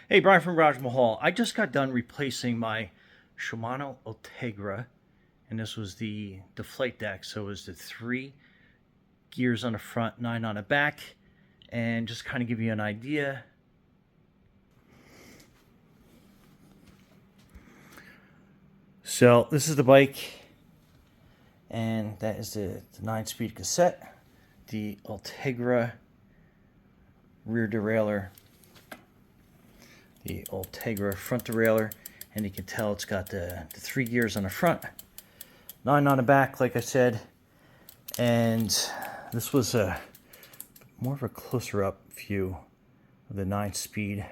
Hey, Brian from Garage Mahal. I just got done replacing my Shimano Ultegra, and this was the flight deck. So it was the 3 gears on the front, 9 on the back, and just kind of give you an idea. So this is the bike, and that is the 9-speed cassette, the Ultegra rear derailleur, the Ultegra front derailleur, and you can tell it's got the 3 gears on the front, 9 on the back, like I said. And this was a more of a closer up view of the 9-speed.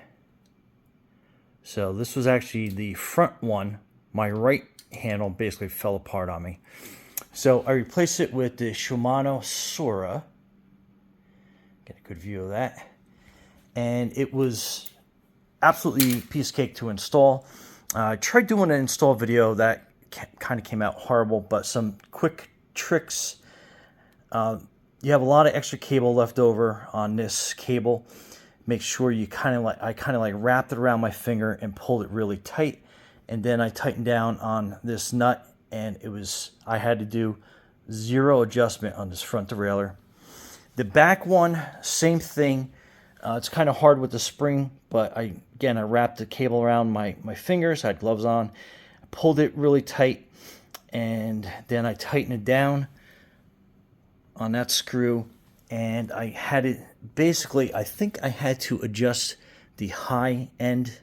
So this was actually the front one. My right handle basically fell apart on me. So I replaced it with the Shimano Sora. Get a good view of that. And it was absolutely piece of cake to install. I tried doing an install video that kind of came out horrible, but some quick tricks. You have a lot of extra cable left over on this cable. Make sure you I kind of like wrapped it around my finger and pulled it really tight, and then I tightened down on this nut, and I had to do 0 adjustment on this front derailleur. The back one, same thing. It's kind of hard with the spring, but I wrapped the cable around my fingers. I had gloves on. I pulled it really tight, and then I tightened it down on that screw, and I had it basically, I think I had to adjust the high end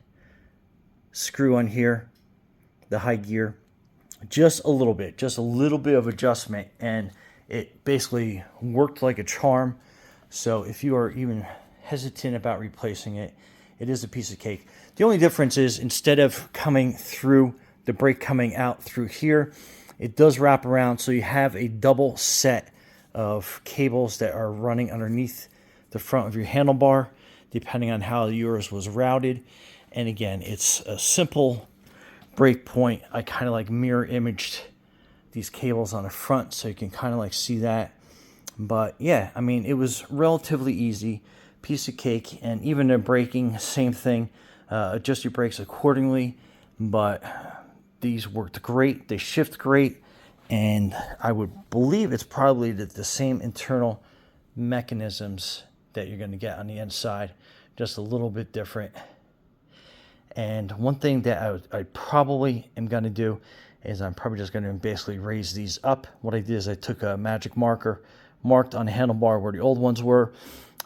screw on here, the high gear, just a little bit of adjustment, and it basically worked like a charm. So if you are even hesitant about replacing it, it is a piece of cake. The only difference is, instead of coming through the brake coming out through here, it does wrap around, so you have a double set of cables that are running underneath the front of your handlebar, depending on how yours was routed. And again, it's a simple brake point. I kind of like mirror imaged these cables on the front, so you can kind of like see that. But yeah, I mean, it was relatively easy, piece of cake. And even the braking, same thing. Adjust your brakes accordingly. But these worked great. They shift great. And I would believe it's probably the same internal mechanisms that you're going to get on the inside, just a little bit different. And one thing that I probably am going to do is I'm probably just going to basically raise these up. What I did is I took a magic marker, marked on the handlebar where the old ones were.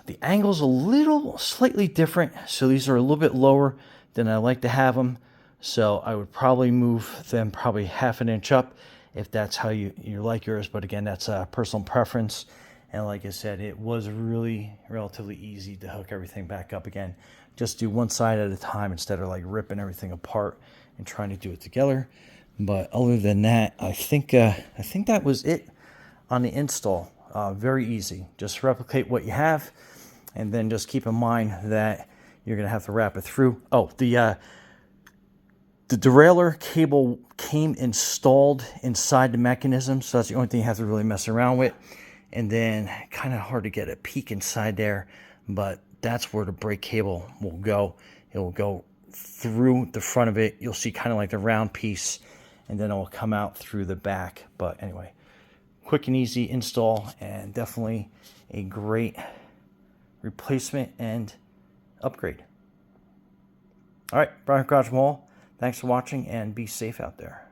The angle's a little slightly different, so these are a little bit lower than I like to have them. So I would probably move them probably half an inch up, if that's how you like yours. But again, that's a personal preference. And like I said, it was really relatively easy to hook everything back up again. Just do one side at a time instead of like ripping everything apart and trying to do it together. But other than that, I think that was it on the install. Very easy. Just replicate what you have, and then just keep in mind that you're going to have to wrap it through. Oh, the derailleur cable came installed inside the mechanism, so that's the only thing you have to really mess around with. And then kind of hard to get a peek inside there, but that's where the brake cable will go. It will go through the front of it. You'll see kind of like the round piece, and then it will come out through the back. But anyway, quick and easy install, and definitely a great replacement and upgrade. All right, Brian Garage Mall. Thanks for watching, and be safe out there.